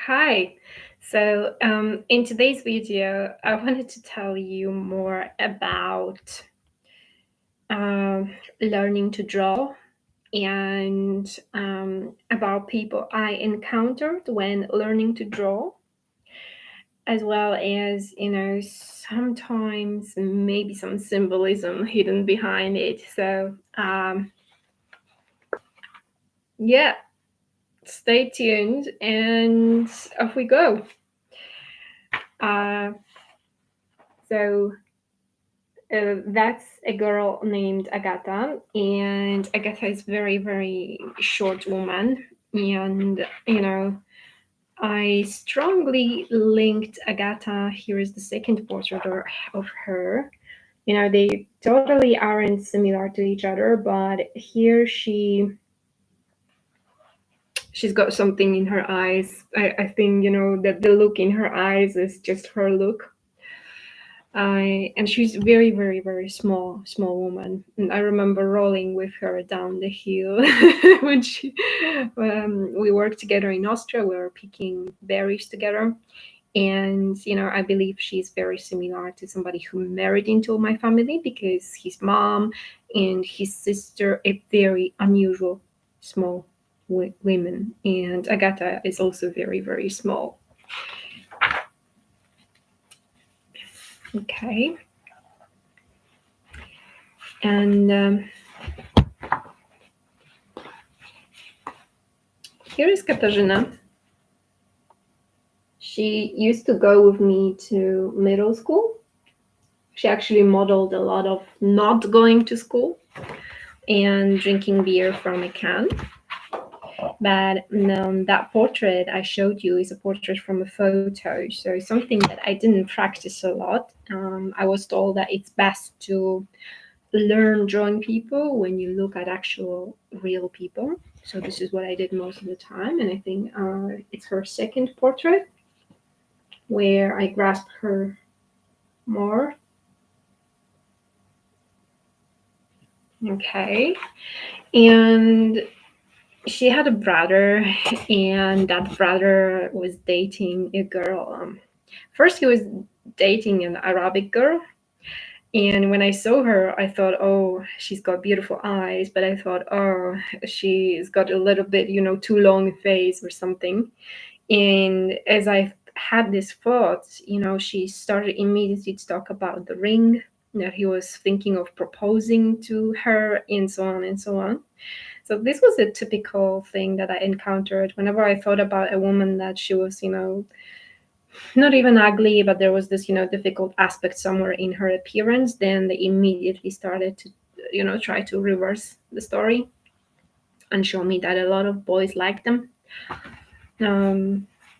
Hi. In today's video, I wanted to tell you more about learning to draw and about people I encountered when learning to draw, as well as, sometimes maybe some symbolism hidden behind it. Yeah, stay tuned and off we go. Uh, so, that's a girl named Agatha, and Agatha is very, very short woman. And I strongly linked Agatha. Here is the second portrait of her. They totally aren't similar to each other, but here she's got something in her eyes. I think that the look in her eyes is just her look. And she's very, very, very small woman. And I remember rolling with her down the hill when we worked together in Austria. We were picking berries together, and I believe she's very similar to somebody who married into my family, because his mom and his sister are very unusual small women, and Agatha is also very, very small. Okay. And here is Katarzyna. She used to go with me to middle school. She actually modeled a lot of not going to school and drinking beer from a can. But that portrait I showed you is a portrait from a photo, so something that I didn't practice a lot. I was told that it's best to learn drawing people when you look at actual real people. So this is what I did most of the time, and I think it's her second portrait where I grasped her more. Okay. And she had a brother, and that brother was dating a girl. First, he was dating an Arabic girl. And when I saw her, I thought, oh, she's got beautiful eyes. But I thought, oh, she's got a little bit, too long face or something. And as I had this thought, she started immediately to talk about the ring, that he was thinking of proposing to her, and so on and so on. So this was a typical thing that I encountered whenever I thought about a woman, that she was, not even ugly, but there was this, difficult aspect somewhere in her appearance. Then they immediately started to, try to reverse the story and show me that a lot of boys like them.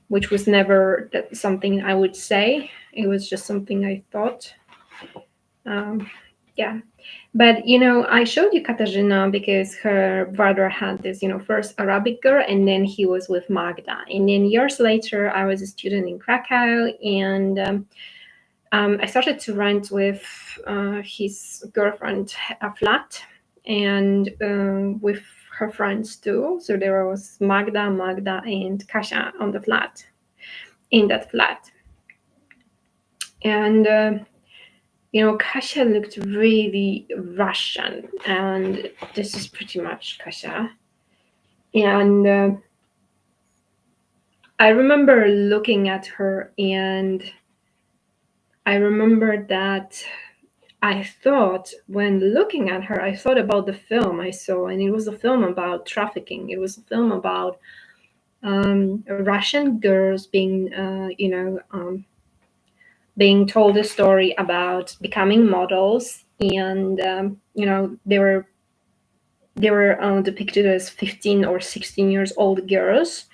Which was never something I would say. It was just something I thought. Yeah. But, I showed you Katarzyna because her brother had this, first Arabic girl, and then he was with Magda. And then years later, I was a student in Krakow, and I started to rent with his girlfriend a flat, and with her friends too. So there was Magda, and Kasia on the flat, in that flat. And Kasia looked really Russian, and this is pretty much Kasia. And I remember looking at her, and I remember that I thought, when looking at her, I thought about the film I saw, and it was a film about trafficking. It was a film about Russian girls being told a story about becoming models, and they were depicted as 15 or 16 years old girls,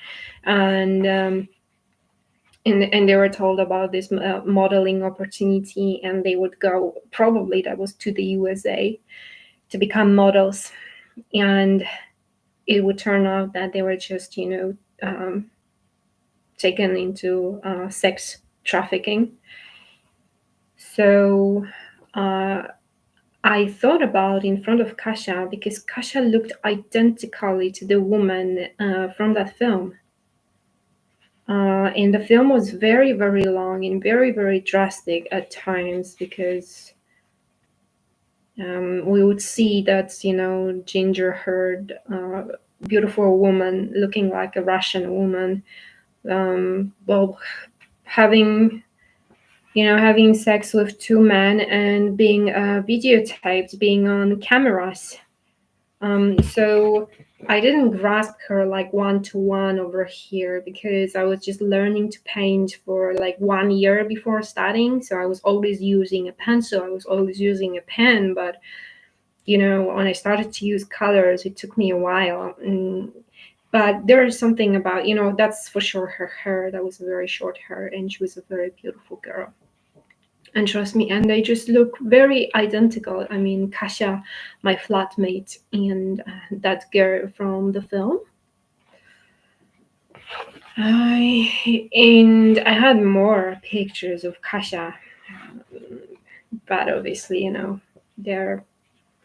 and and they were told about this modeling opportunity, and they would go, probably that was to the USA, to become models, and it would turn out that they were just taken into sex trafficking. So I thought about in front of Kasia, because Kasia looked identically to the woman from that film. And the film was very, very long and very, very drastic at times because we would see that, ginger haired, beautiful woman looking like a Russian woman, well, having, having sex with two men and being videotaped, being on cameras. So I didn't grasp her like one to one over here because I was just learning to paint for like 1 year before starting. So I was always using a pencil, I was always using a pen. But, when I started to use colors, it took me a while. But there is something about, that's for sure her hair. That was very short hair, and she was a very beautiful girl. And trust me, and they just look very identical. I mean, Kasia, my flatmate, and that girl from the film. And I had more pictures of Kasia, but obviously, they're,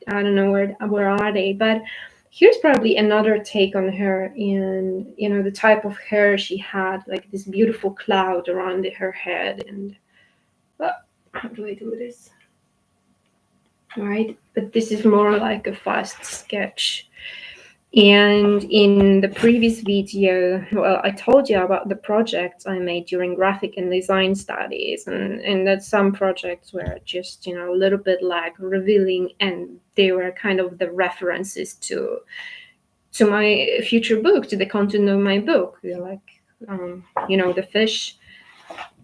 I don't know where are they. But here's probably another take on her, and the type of hair she had, like this beautiful cloud around her head. And how do I do this? Right? But this is more like a fast sketch. And in the previous video, well, I told you about the projects I made during graphic and design studies, and that some projects were just, a little bit like revealing, and they were kind of the references to my future book, to the content of my book. Like, the fish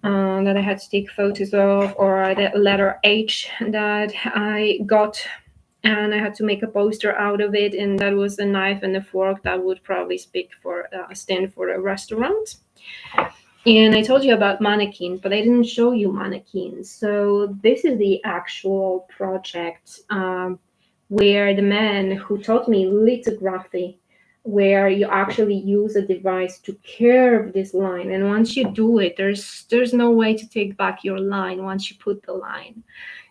that I had to take photos of, or the letter H that I got, and I had to make a poster out of it, and that was a knife and a fork that would probably stand for a restaurant. And I told you about mannequins, but I didn't show you mannequins. So this is the actual project, where the man who taught me lithography, where you actually use a device to curve this line. And once you do it, there's no way to take back your line once you put the line.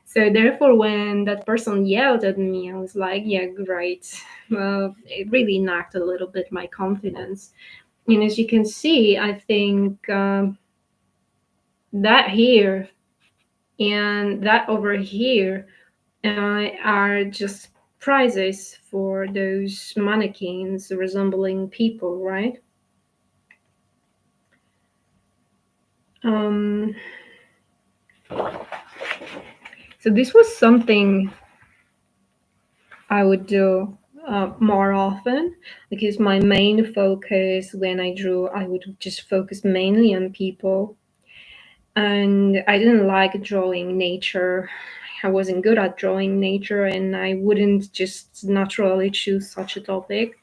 So therefore, when that person yelled at me, I was like, yeah, great. Well, it really knocked a little bit my confidence. And as you can see, I think that here and that over here are just prizes for those mannequins resembling people, right? Um, so this was something I would do more often, because my main focus when I drew, I would just focus mainly on people. And I didn't like drawing nature. I wasn't good at drawing nature, and I wouldn't just naturally choose such a topic.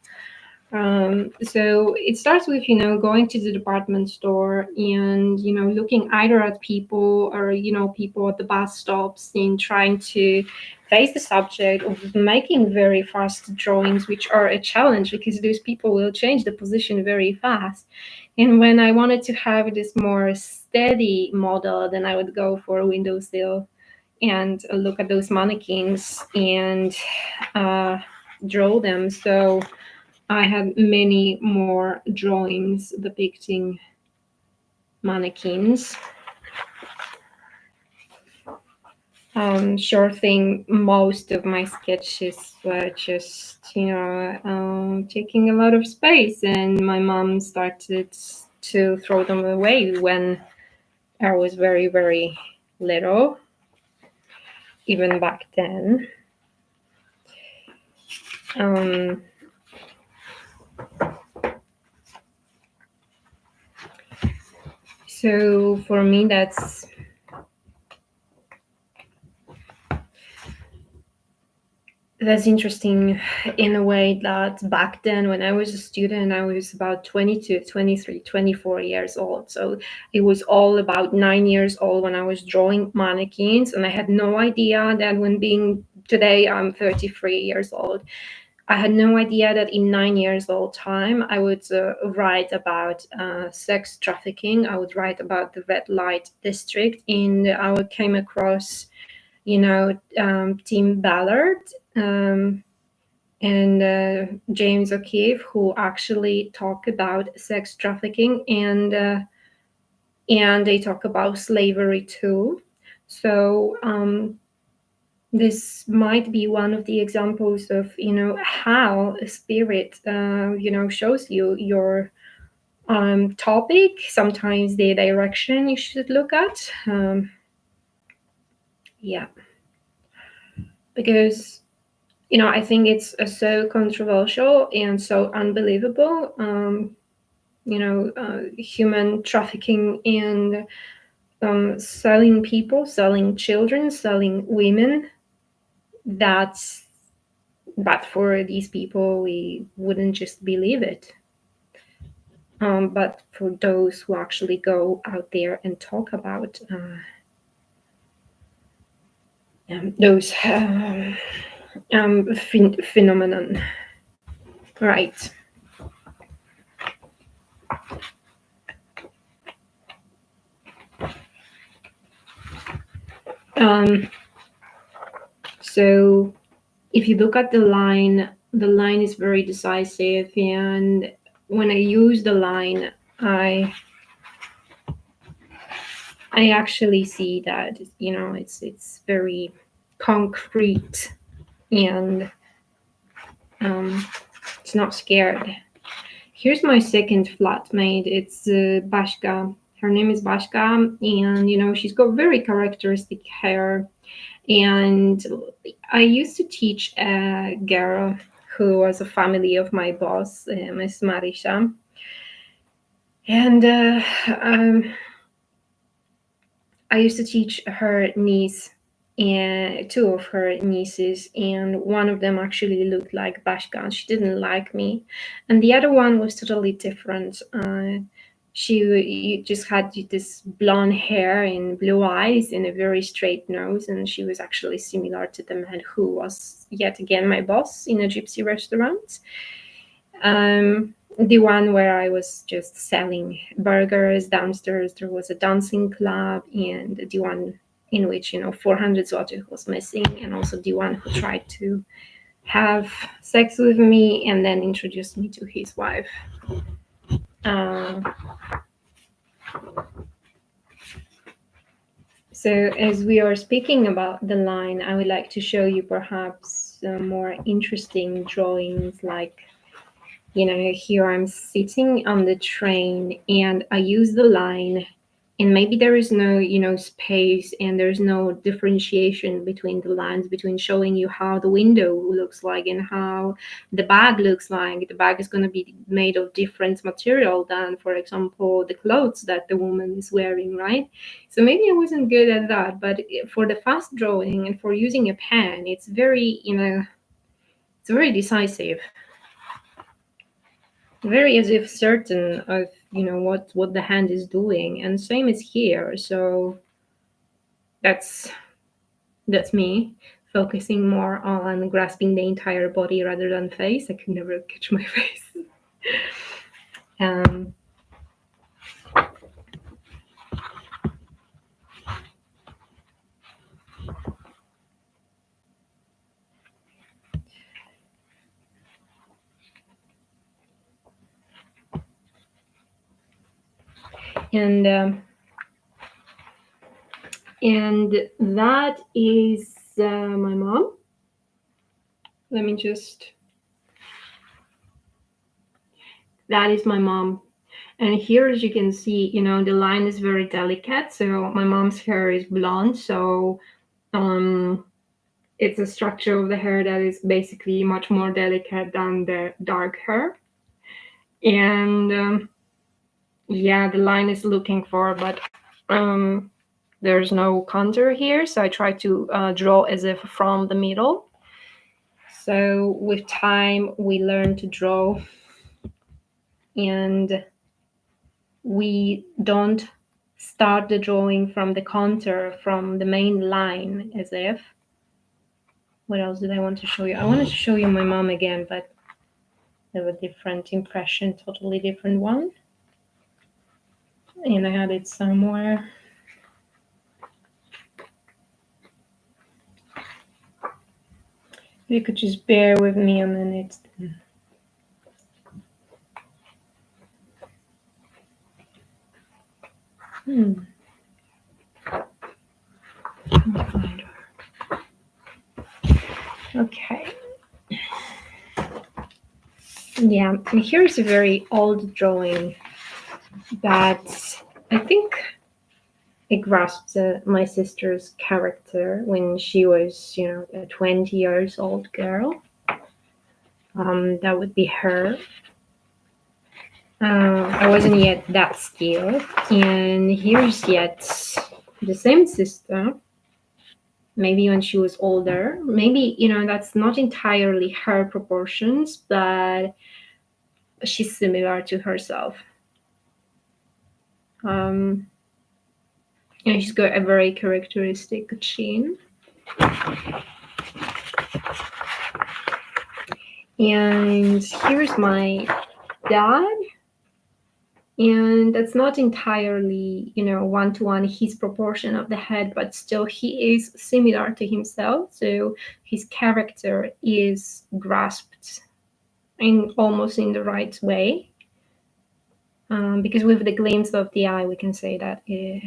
So it starts with, going to the department store and, looking either at people or, people at the bus stops, and trying to face the subject of making very fast drawings, which are a challenge because those people will change the position very fast. And when I wanted to have this more steady model, then I would go for a windowsill and look at those mannequins and draw them. So I had many more drawings depicting mannequins. Sure thing, most of my sketches were just, taking a lot of space, and my mom started to throw them away when I was very, very little, even back then. Um, so for me, that's interesting in a way that back then, when I was a student, I was about 22, 23, 24 years old. So it was all about 9 years old when I was drawing mannequins. And I had no idea that today I'm 33 years old. I had no idea that in 9 years old time, I would write about sex trafficking. I would write about the red light district, and I would came across, Tim Ballard. and James O'Keefe, who actually talk about sex trafficking, and they talk about slavery too. So this might be one of the examples of how a spirit shows you your topic, sometimes the direction you should look at. Yeah, because I think it's so controversial and so unbelievable. Human trafficking and selling people, selling children, selling women. That's But for these people, we wouldn't just believe it. But for those who actually go out there and talk about those phenomenon, right? Um, so if you look at the line is very decisive, and when I use the line, I actually see that it's very concrete, and it's not scared. Here's my second flatmate. It's Bashka. Her name is Bashka, and she's got very characteristic hair. And I used to teach a girl who was a family of my boss, Miss Marisha, and I used to teach her niece and two of her nieces, and one of them actually looked like Bashka. She didn't like me, and the other one was totally different. She just had this blonde hair and blue eyes and a very straight nose, and she was actually similar to the man who was yet again my boss in a gypsy restaurant. The one where I was just selling burgers. Downstairs there was a dancing club, and the one in which 400 zlotys was missing, and also the one who tried to have sex with me and then introduced me to his wife. Uh, so as we are speaking about the line, I would like to show you perhaps more interesting drawings, like here I'm sitting on the train and I use the line, and maybe there is no, space, and there's no differentiation between the lines, between showing you how the window looks like and how the bag looks like. The bag is going to be made of different material than, for example, the clothes that the woman is wearing, right? So maybe I wasn't good at that, but for the fast drawing and for using a pen, it's very, it's very decisive, very as if certain of what the hand is doing, and same is here. So that's me focusing more on grasping the entire body rather than face. I could never catch my face. um, and that is my mom. Let me just That is my mom. And here, as you can see, the line is very delicate. So my mom's hair is blonde. So it's a structure of the hair that is basically much more delicate than the dark hair. And yeah, the line is looking for, but there's no contour here. So I try to draw as if from the middle. So with time, we learn to draw, and we don't start the drawing from the contour, from the main line, as if. What else did I want to show you? I wanted to show you my mom again, but they have a different impression, totally different one. And I had it somewhere. You could just bear with me a minute. Hmm. Okay. Yeah, and here's a very old drawing that I think it grasped my sister's character when she was, a 20 years old girl. That would be her. I wasn't yet that skilled, and here's yet the same sister. Maybe when she was older, maybe that's not entirely her proportions, but she's similar to herself. Um, and she's got a very characteristic chin. And here's my dad, and that's not entirely one to one his proportion of the head, but still he is similar to himself, so his character is grasped in almost in the right way, because with the glimpse of the eye we can say that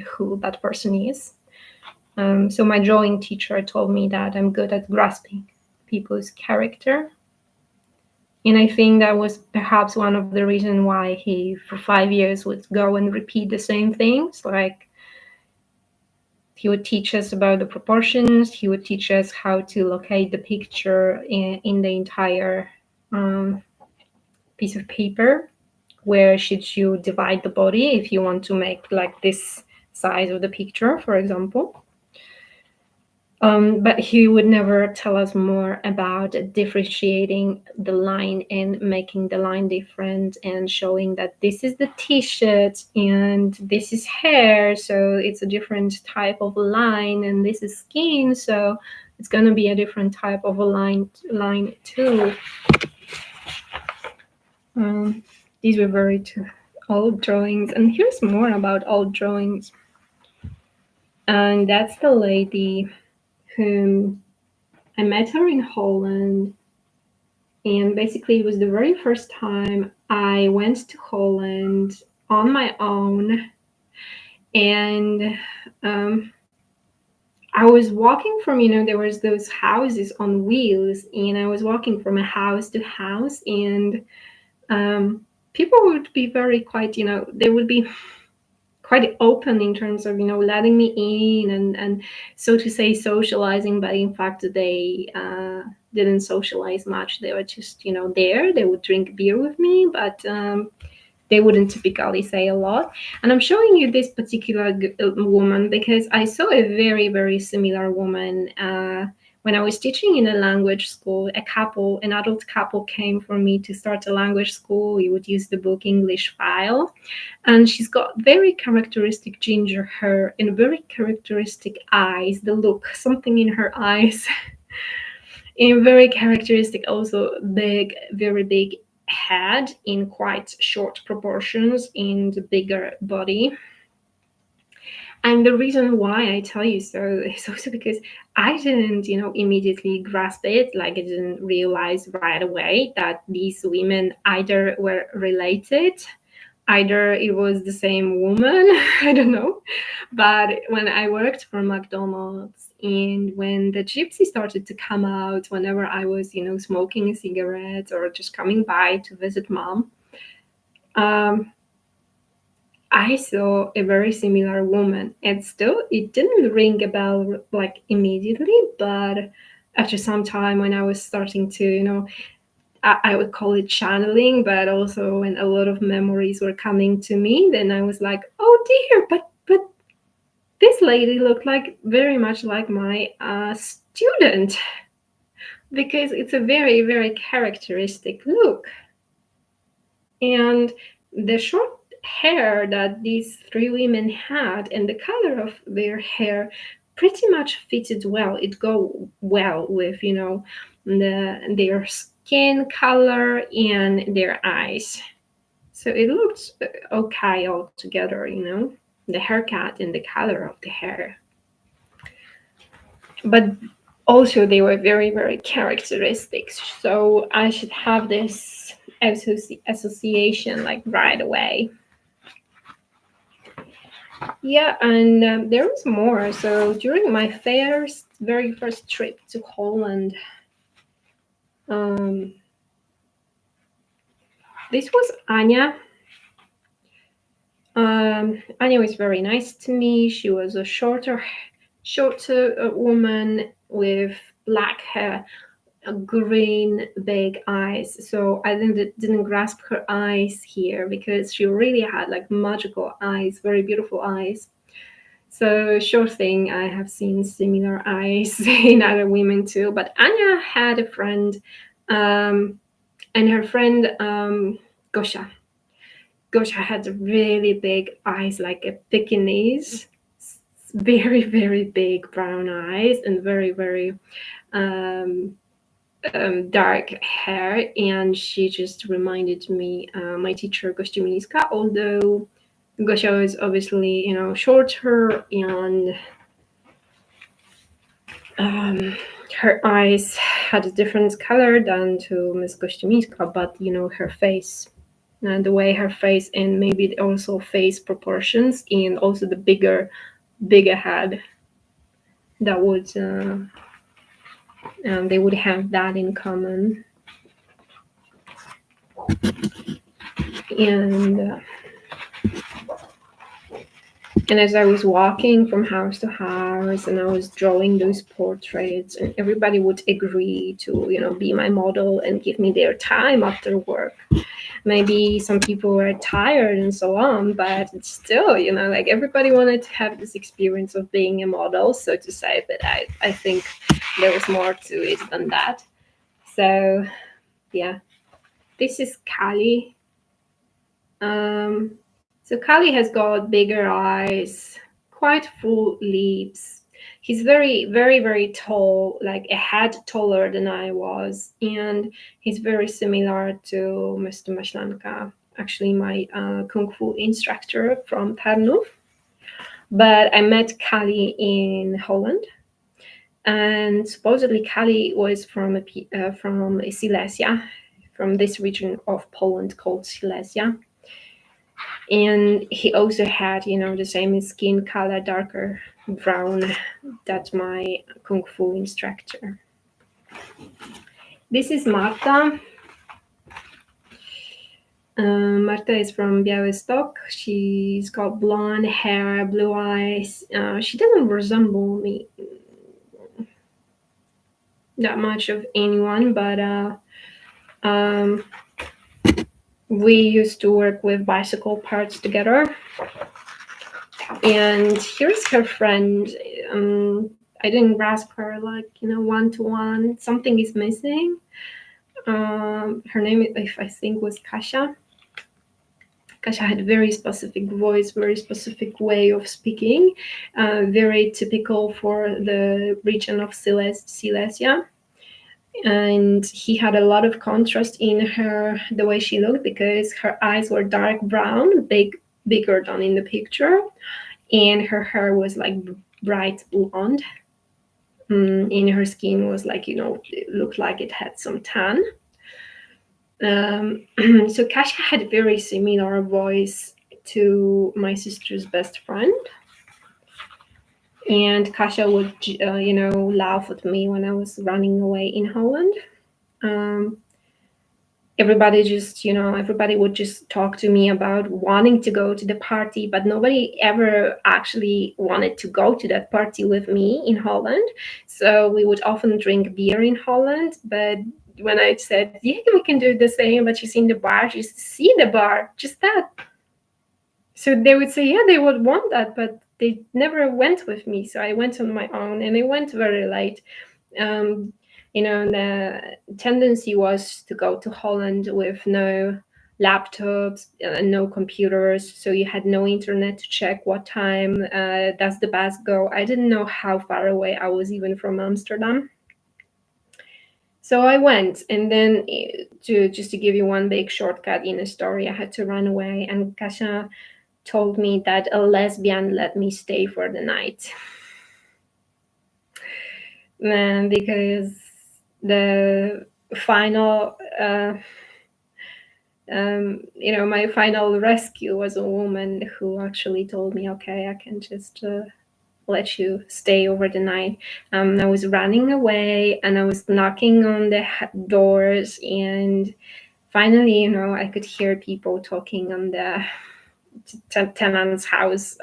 who that person is. So my drawing teacher told me that I'm good at grasping people's character. And I think that was perhaps one of the reasons why he, for 5 years, would go and repeat the same things. Like, he would teach us about the proportions. He would teach us how to locate the picture in the entire piece of paper. Where should you divide the body if you want to make like this size of the picture, for example. But he would never tell us more about differentiating the line and making the line different and showing that this is the t-shirt and this is hair, so it's a different type of line, and this is skin, so it's going to be a different type of a line too. These were very old drawings, and here's more about old drawings. And that's the lady whom I met her in Holland, and basically it was the very first time I went to Holland on my own, and I was walking from, there was those houses on wheels, and I was walking from a house to house, and people would be very quite, they would be quite open in terms of letting me in and so to say socializing, but in fact they didn't socialize much. They were just there. They would drink beer with me, but they wouldn't typically say a lot. And I'm showing you this particular woman because I saw a very, very similar woman when I was teaching in a language school. An adult couple came for me to start a language school. We would use the book English File. And she's got very characteristic ginger hair and very characteristic eyes, the look, something in her eyes. And very characteristic also very big head in quite short proportions in the bigger body. And the reason why I tell you so is also because I didn't, immediately grasp it. Like, I didn't realize right away that these women either were related, either it was the same woman, I don't know. But when I worked for McDonald's and when the gypsy started to come out whenever I was, smoking a cigarette or just coming by to visit mom, I saw a very similar woman. And still, it didn't ring a bell like immediately, but after some time when I was starting to, I would call it channeling, but also when a lot of memories were coming to me, then I was like, oh dear, but this lady looked like very much like my student, because it's a very, very characteristic look. And the short hair that these three women had and the color of their hair pretty much fitted well. It go well with, their skin color and their eyes. So it looked okay altogether, the haircut and the color of the hair. But Also, they were very, very characteristic. So I should have this association like right away. Yeah, and there was more. So during my very first trip to Holland, um, this was Anya. Anya was very nice to me. She was a shorter woman with black hair, green big eyes. So I didn't grasp her eyes here because she really had like magical eyes, very beautiful eyes. So sure thing, I have seen similar eyes in other women too. But Anya had a friend, and her friend Gosha. Gosha had really big eyes, like a Pekingese, very very big brown eyes, and very very um, dark hair. And she just reminded me my teacher Gosia Miniska, although Gosia was obviously shorter, and her eyes had a different color than to Miss Gosia Miniska, but her face and the way her face, and maybe also face proportions, and also the bigger head, that would they would have that in common. And as I was walking from house to house and I was drawing those portraits, and everybody would agree to, be my model and give me their time after work. Maybe some people were tired and so on, but still, like everybody wanted to have this experience of being a model, so to say. But I think there was more to it than that. So, yeah, this is Kali. So Kali has got bigger eyes, quite full lips. He's very, very, very tall, like a head taller than I was, and he's very similar to Mr. Mashlanka, actually my kung fu instructor from Tarnów. But I met Kali in Holland, and supposedly Kali was from Silesia, from this region of Poland called Silesia. And he also had the same skin color, darker brown, that my kung fu instructor. This is Marta. Marta is from Białystok. She's got blonde hair, blue eyes. She doesn't resemble me that much of anyone, but we used to work with bicycle parts together. And here's her friend. I didn't grasp her like one to one. Something is missing. Her name, if I think, was Kasia. Kasia had very specific voice, very specific way of speaking, very typical for the region of Silesia. And he had a lot of contrast in the way she looked, because her eyes were dark brown, bigger than in the picture, and her hair was like bright blonde. And her skin was like, it looked like it had some tan. So Kasia had a very similar voice to my sister's best friend. And Kasia would, laugh at me when I was running away in Holland. Everybody would just talk to me about wanting to go to the party, but nobody ever actually wanted to go to that party with me in Holland. So we would often drink beer in Holland, but when I said, yeah, we can do the same, but she's in the bar, just see the bar, just that. So they would say, yeah, they would want that, but they never went with me. So I went on my own, and I went very late. The tendency was to go to Holland with no laptops, no computers, so you had no internet to check what time does the bus go. I didn't know how far away I was even from Amsterdam. So I went, and then just to give you one big shortcut in a story, I had to run away, and Kasia told me that a lesbian let me stay for the night. because the final, my final rescue was a woman who actually told me, okay, I can just let you stay over the night. I was running away and I was knocking on the doors, and finally, I could hear people talking on the tenant's house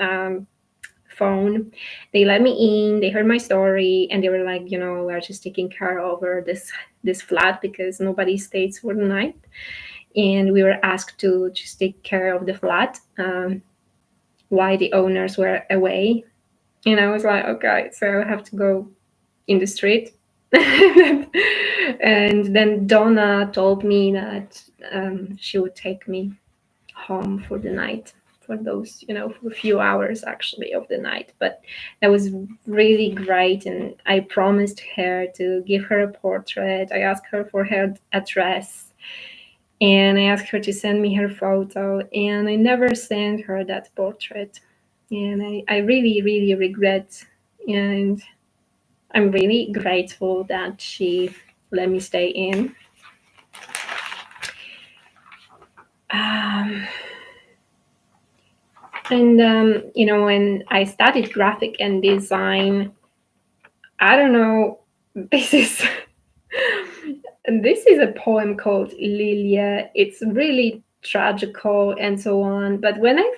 phone. They let me in, they heard my story, and they were like, we're just taking care over this flat because nobody stays for the night. And we were asked to just take care of the flat while the owners were away. And I was like, okay, so I have to go in the street. And then Donna told me that she would take me home for the night, for those, for a few hours actually of the night. But that was really great. And I promised her to give her a portrait. I asked her for her address. And I asked her to send me her photo. And I never sent her that portrait. And I really, really regret. And I'm really grateful that she let me stay in. When I studied graphic and design, I don't know, this is this is a poem called Lilia. It's really tragical and so on. But when I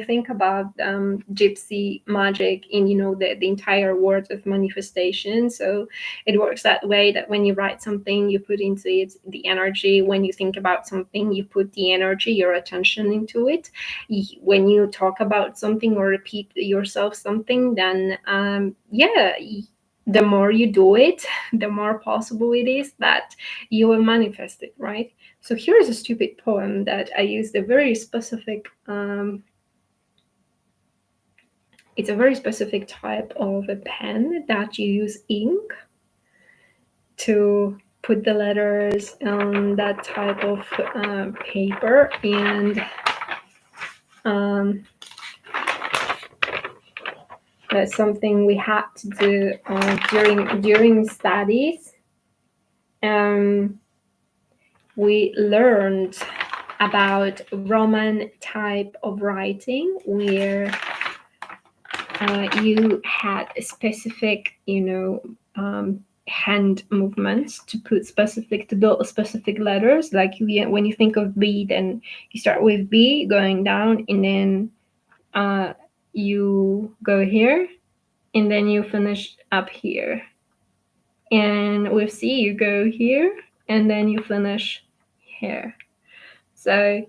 think about gypsy magic in the entire world of manifestation, so it works that way, that when you write something, you put into it the energy. When you think about something, you put the energy, your attention into it. When you talk about something or repeat yourself something, then the more you do it, the more possible it is that you will manifest it, right? So here's a stupid poem that I used a very specific, it's a very specific type of a pen that you use ink to put the letters on that type of paper. And that's something we had to do during studies. We learned about Roman type of writing, where you had a specific, hand movements to build specific letters. Like when you think of B, then you start with B going down, and then you go here, and then you finish up here. And with C, you go here, and then you finish here. So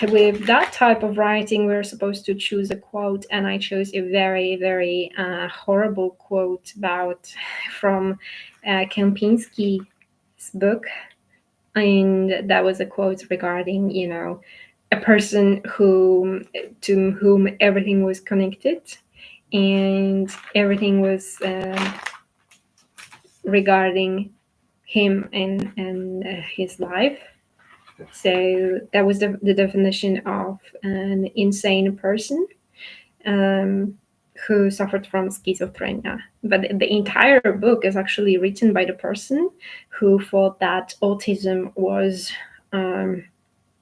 with that type of writing, we're supposed to choose a quote, and I chose a very, very horrible quote from Kempinski's book. And that was a quote regarding, a person to whom everything was connected, and everything was regarding him and his life. So that was the definition of an insane person who suffered from schizophrenia. But the entire book is actually written by the person who thought that autism was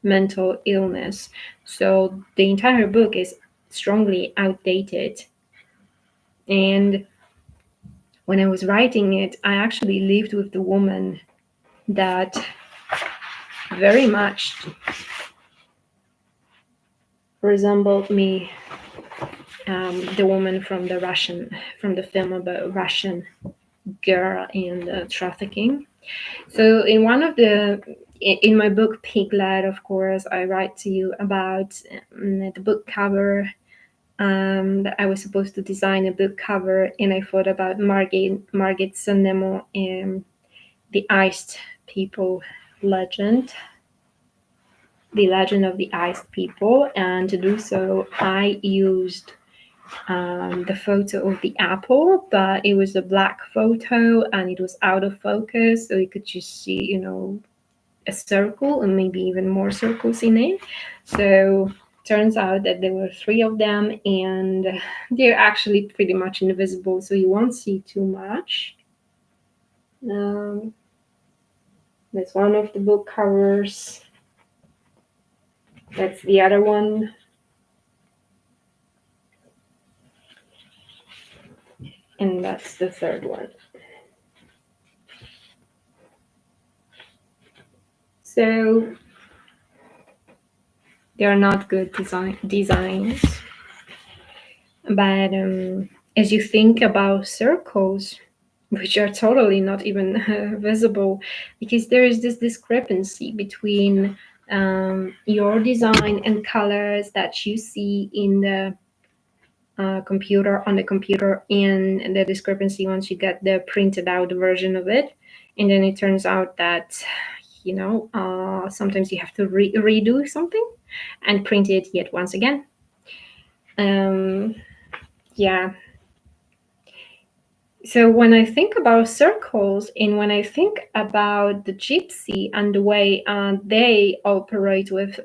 mental illness. So the entire book is strongly outdated. And when I was writing it, I actually lived with the woman that very much resembled me, the woman from the film about Russian girl and trafficking. So in my book Piglet, of course, I write to you about the book cover. That I was supposed to design a book cover, and I thought about Margit Sandemo and the Iced People legend. The legend of the iced people, and to do so I used the photo of the apple, but it was a black photo and it was out of focus, so you could just see a circle and maybe even more circles in it. So turns out that there were three of them, and they're actually pretty much invisible, so you won't see too much. That's one of the book covers. That's the other one. And that's the third one. So they're not good designs. But as you think about circles, which are totally not even visible, because there is this discrepancy between your design and colors that you see in the computer, on the computer, and the discrepancy once you get the printed out version of it. And then it turns out that, sometimes you have to redo something and print it yet once again. Yeah. So when I think about circles, and when I think about the gypsy and the way they operate with,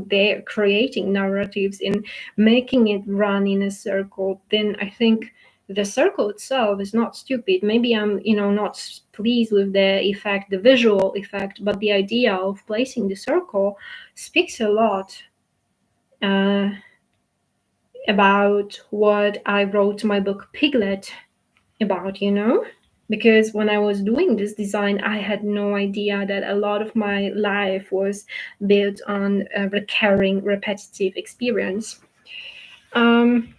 they're creating narratives and making it run in a circle, then I think the circle itself is not stupid. Maybe I'm, not pleased with the effect, the visual effect, but the idea of placing the circle speaks a lot about what I wrote my book Piglet about, because when I was doing this design, I had no idea that a lot of my life was built on a recurring, repetitive experience. I'm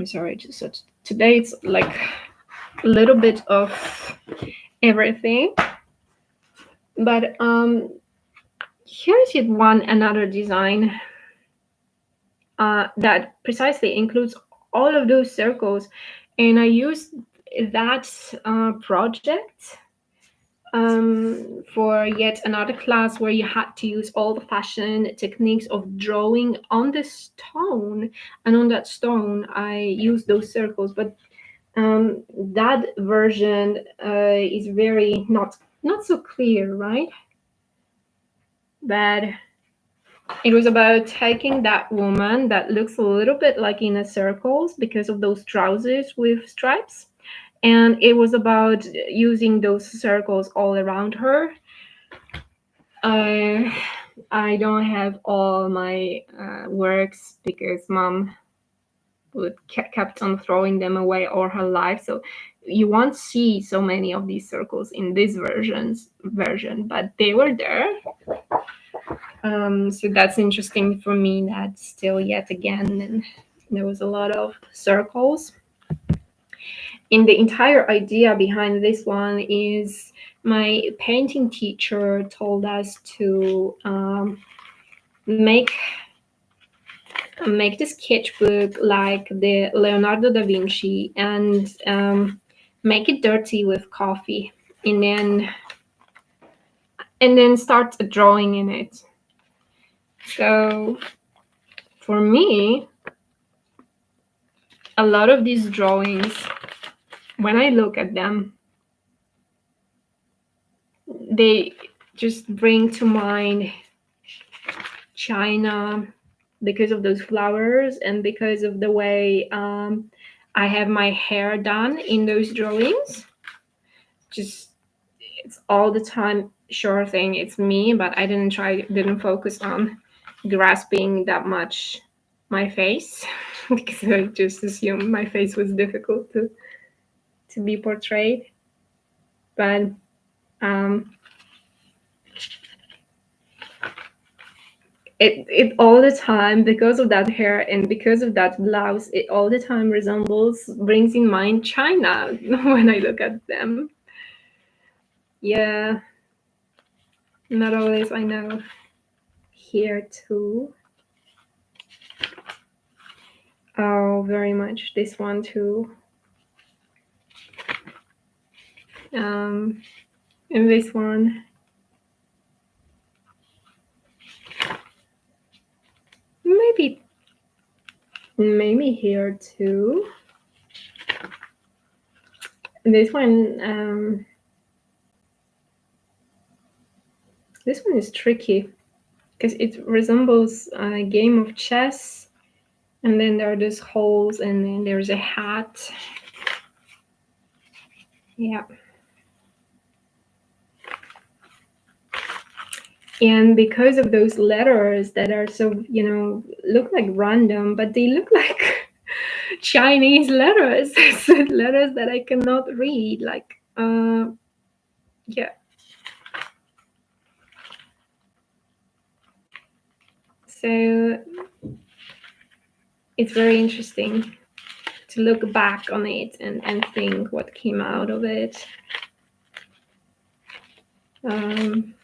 sorry, just today it's like a little bit of everything, but here's yet another design that precisely includes all of those circles, and I used that project for yet another class where you had to use all the fashion techniques of drawing on the stone, and on that stone I used those circles, but that version is very not so clear, right? But it was about taking that woman that looks a little bit like in a circles because of those trousers with stripes, and it was about using those circles all around her. I don't have all my works because mom would kept on throwing them away all her life, so you won't see so many of these circles in this version, but they were there. So that's interesting for me that still yet again, and there was a lot of circles. And the entire idea behind this one is my painting teacher told us to make the sketchbook like the Leonardo da Vinci, and make it dirty with coffee, and then start drawing in it. So for me, a lot of these drawings, when I look at them, they just bring to mind China, because of those flowers and because of the way I have my hair done in those drawings. Just, it's all the time, sure thing, it's me, but I didn't focus on grasping that much my face because I just assumed my face was difficult to be portrayed. But it all the time, because of that hair and because of that blouse, it all the time brings in mind China when I look at them. Yeah, not always, I know. Here too. Oh, very much this one too. And this one. Maybe here too. This one is tricky because it resembles a game of chess. And then there are those holes, and then there's a hat. Yeah. And because of those letters that are so, look like random, but they look like Chinese letters, letters that I cannot read. Like, yeah. So it's very interesting to look back on it and think what came out of it. Um,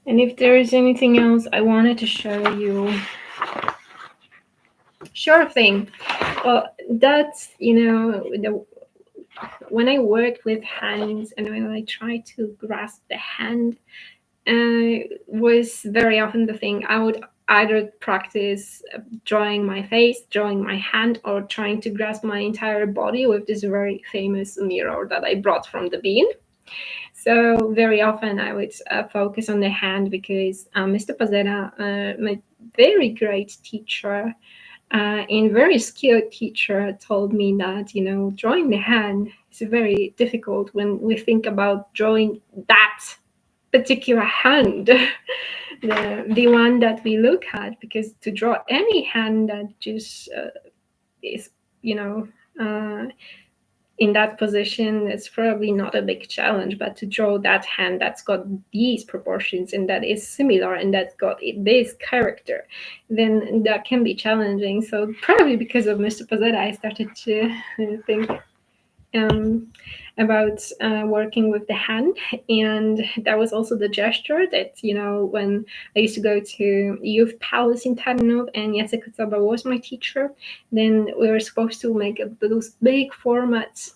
and if there is anything else I wanted to show you, sure thing. Well, that's, when I worked with hands and when I tried to grasp the hand, was very often the thing. I would either practice drawing my face, drawing my hand, or trying to grasp my entire body with this very famous mirror that I brought from the bean. So very often I would focus on the hand because Mr. Pazera, my very great teacher, and very skilled teacher, told me that drawing the hand is very difficult when we think about drawing that particular hand, the one that we look at, because to draw any hand that just is uh, in that position, it's probably not a big challenge, but to draw that hand that's got these proportions and that is similar and that's got this character, then that can be challenging. So probably because of Mr. Pazetta, I started to think um, about working with the hand. And that was also the gesture that, when I used to go to Youth Palace in Tarnów and Jacek Kocoba was my teacher, then we were supposed to make those big format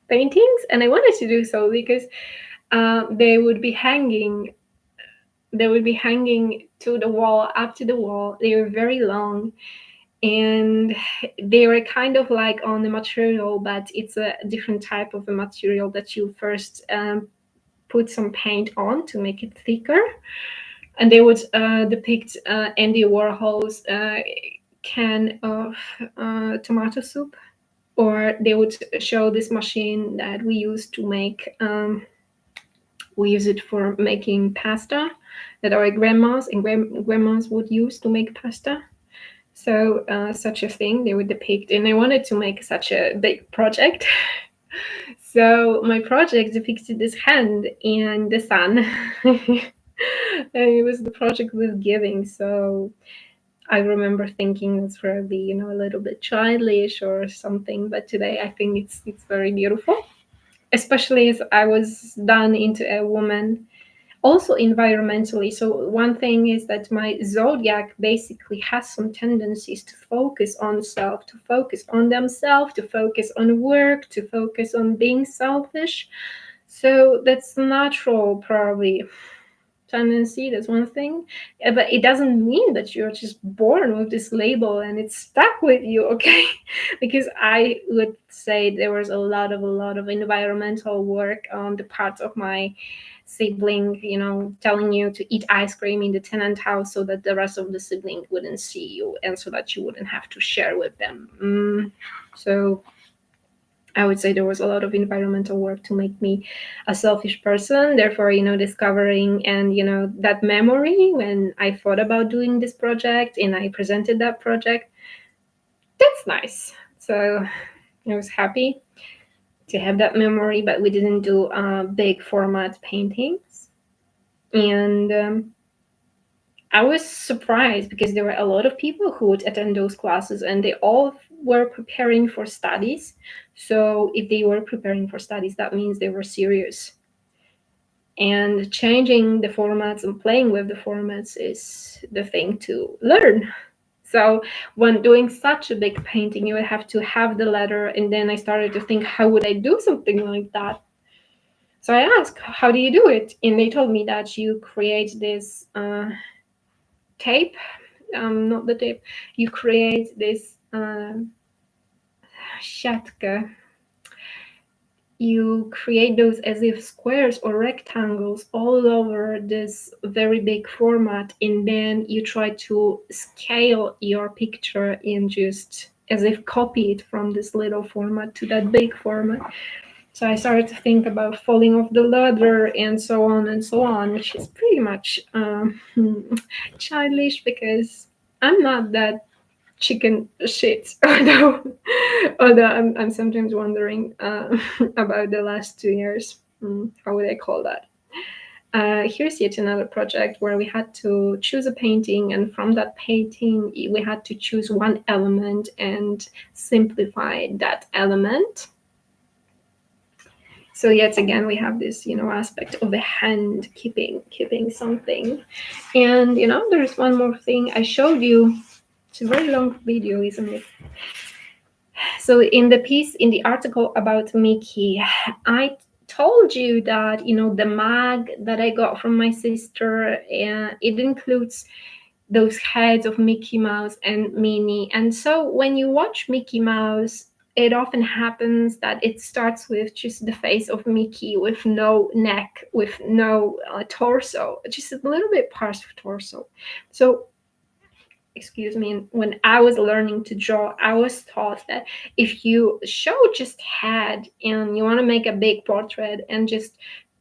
paintings. And I wanted to do so because they would be hanging to the wall, up to the wall. They were very long, and they were kind of like on the material, but it's a different type of a material that you first put some paint on to make it thicker. And they would depict Andy Warhol's can of tomato soup, or they would show this machine that we used to make. We use it for making pasta, that our grandmas and grandmas would use to make pasta. So such a thing they would depict, and I wanted to make such a big project. So my project depicted this hand and the sun. And it was the project with giving. So I remember thinking it's probably a little bit childish or something, but today I think it's very beautiful, especially as I was done into a woman. Also environmentally, so one thing is that my zodiac basically has some tendencies to focus on self, to focus on themselves, to focus on work, to focus on being selfish. So that's natural, probably, tendency. That's one thing. But it doesn't mean that you're just born with this label and it's stuck with you, okay? Because I would say there was a lot of environmental work on the part of my sibling, telling you to eat ice cream in the tenant house so that the rest of the sibling wouldn't see you and so that you wouldn't have to share with them. So I would say there was a lot of environmental work to make me a selfish person. Therefore, discovering and, that memory when I thought about doing this project and I presented that project, that's nice. So I was happy to have that memory, but we didn't do big format paintings. And I was surprised because there were a lot of people who would attend those classes and they all were preparing for studies. So if they were preparing for studies, that means they were serious. And changing the formats and playing with the formats is the thing to learn. So when doing such a big painting, you would have to have the letter. And then I started to think, how would I do something like that? So I asked, how do you do it? And they told me that you create this tape, not the tape, you create this siatka. you create those as if squares or rectangles all over this very big format, and then you try to scale your picture and just as if copy it from this little format to that big format. So I started to think about falling off the ladder and so on and so on, which is pretty much childish because I'm not that chicken shit. Although I'm sometimes wondering about the last 2 years. How would I call that? Here's yet another project where we had to choose a painting, and from that painting, we had to choose one element and simplify that element. So yet again, we have this, aspect of a hand keeping something. And there's one more thing I showed you. It's a very long video, isn't it? So in the piece, in the article about Mickey, I told you that the mag that I got from my sister, it includes those heads of Mickey Mouse and Minnie. And so when you watch Mickey Mouse, it often happens that it starts with just the face of Mickey with no neck, with no torso, just a little bit past torso. So excuse me, when I was learning to draw, I was taught that if you show just head and you want to make a big portrait and just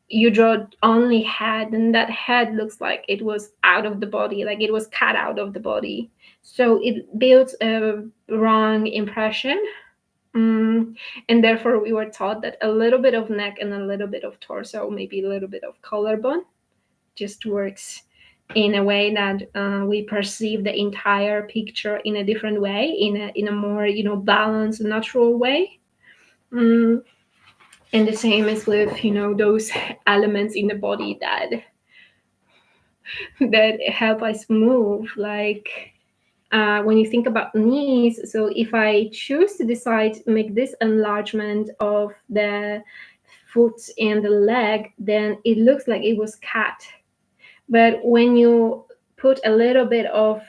you draw only head, and that head looks like it was out of the body, like it was cut out of the body. So it builds a wrong impression. And therefore we were taught that a little bit of neck and a little bit of torso, maybe a little bit of collarbone, just works in a way that we perceive the entire picture in a different way, in a more balanced, natural way. And the same is with those elements in the body that help us move, like when you think about knees. So if I choose to decide to make this enlargement of the foot and the leg, then it looks like it was cut. But when you put a little bit of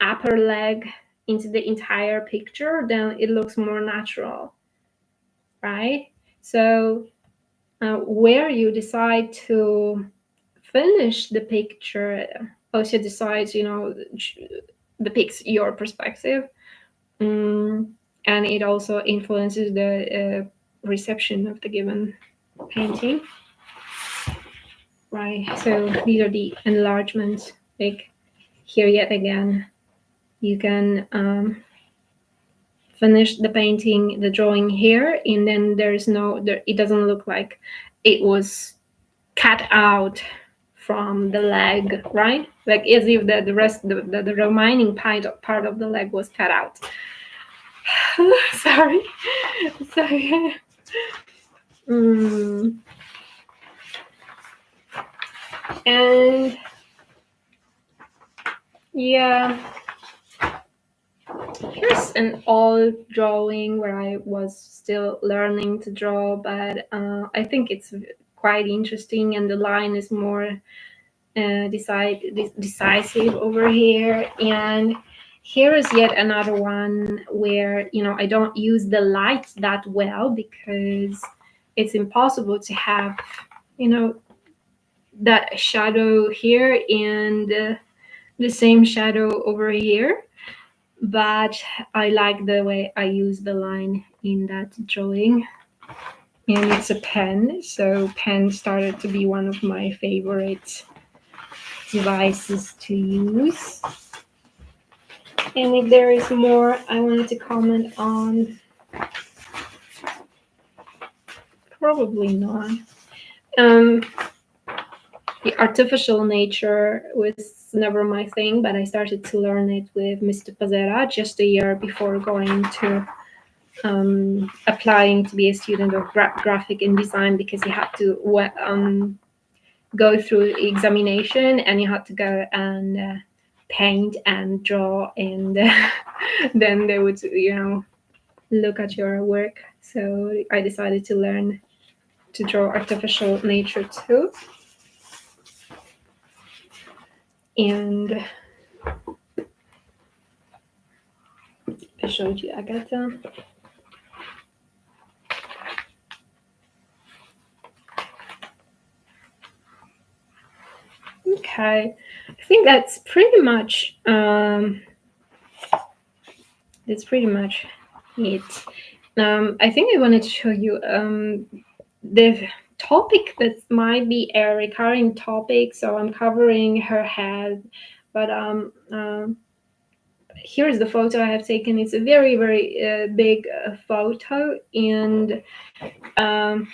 upper leg into the entire picture, then it looks more natural, right? So where you decide to finish the picture also decides, depicts your perspective. And it also influences the reception of the given painting. Right, so these are the enlargements. Like here yet again, you can finish the painting, the drawing here, and then it doesn't look like it was cut out from the leg, right? Like as if the rest, the remaining part of the leg was cut out. Sorry. And yeah, here's an old drawing where I was still learning to draw, but I think it's quite interesting, and the line is more decisive over here. And here is yet another one where I don't use the light that well, because it's impossible to have that shadow here and the same shadow over here. But I like the way I use the line in that drawing. And it's a pen, so pen started to be one of my favorite devices to use. And if there is more I wanted to comment on, probably not. The artificial nature was never my thing, but I started to learn it with Mr. Pazera just a year before going to applying to be a student of graphic and design, because you had to go through examination and you had to go and paint and draw, and then they would look at your work. So I decided to learn to draw artificial nature too. And I showed you Agatha. Okay, I think that's pretty much it. I think I wanted to show you the topic that might be a recurring topic. So I'm covering her head, but here's the photo I have taken. It's a very, very big photo, and um,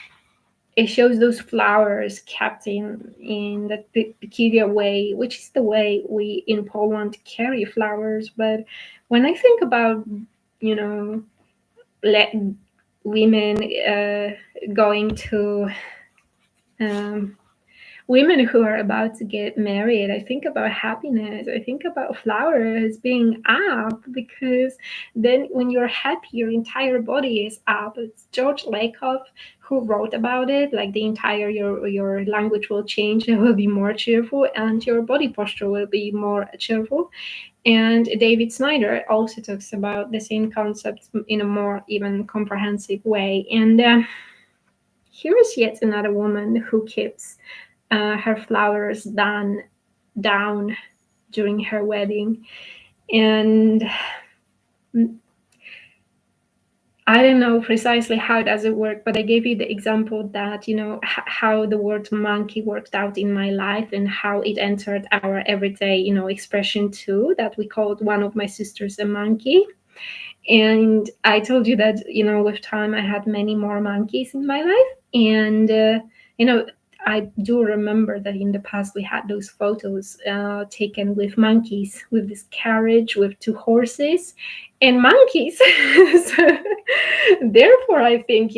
it shows those flowers kept in that peculiar way, which is the way we in Poland carry flowers. But when I think about, you know, let women going to um, women who are about to get married, I think about happiness. I think about flowers being up, because then when you're happy, your entire body is up. It's George Lakoff who wrote about it. Like the entire your language will change. It will be more cheerful, and your body posture will be more cheerful. And David Snyder also talks about the same concept in a more even comprehensive way. And here is yet another woman who keeps her flowers down during her wedding. And I don't know precisely how does it work, but I gave you the example that, how the word monkey worked out in my life and how it entered our everyday, expression too, that we called one of my sisters a monkey. And I told you that, with time I had many more monkeys in my life. And, I do remember that in the past we had those photos taken with monkeys, with this carriage with two horses and monkeys. So, therefore, I think,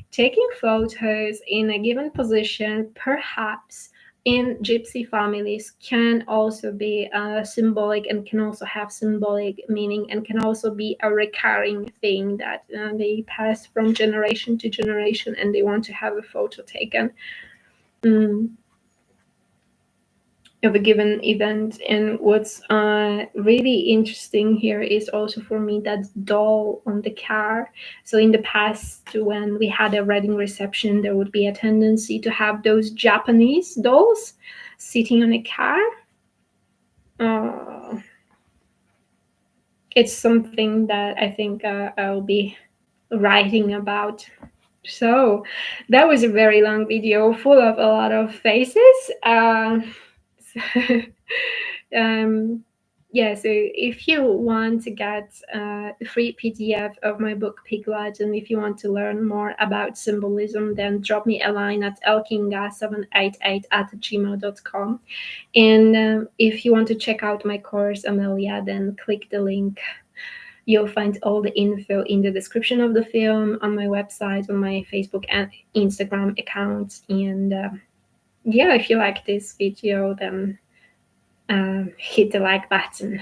taking photos in a given position, perhaps in gypsy families, can also be symbolic and can also have symbolic meaning and can also be a recurring thing that they pass from generation to generation and they want to have a photo taken of a given event. And what's really interesting here is also for me that doll on the car. So in the past, when we had a wedding reception, there would be a tendency to have those Japanese dolls sitting on a car. It's something that I think I'll be writing about. So that was a very long video full of a lot of faces. Yeah, so if you want to get a free PDF of my book Piglet, and if you want to learn more about symbolism, then drop me a line at elkinga788@gmail.com. And if you want to check out my course Amelia, then click the link. You'll find all the info in the description of the film, on my website, on my Facebook and Instagram account. And yeah, if you like this video, then hit the like button.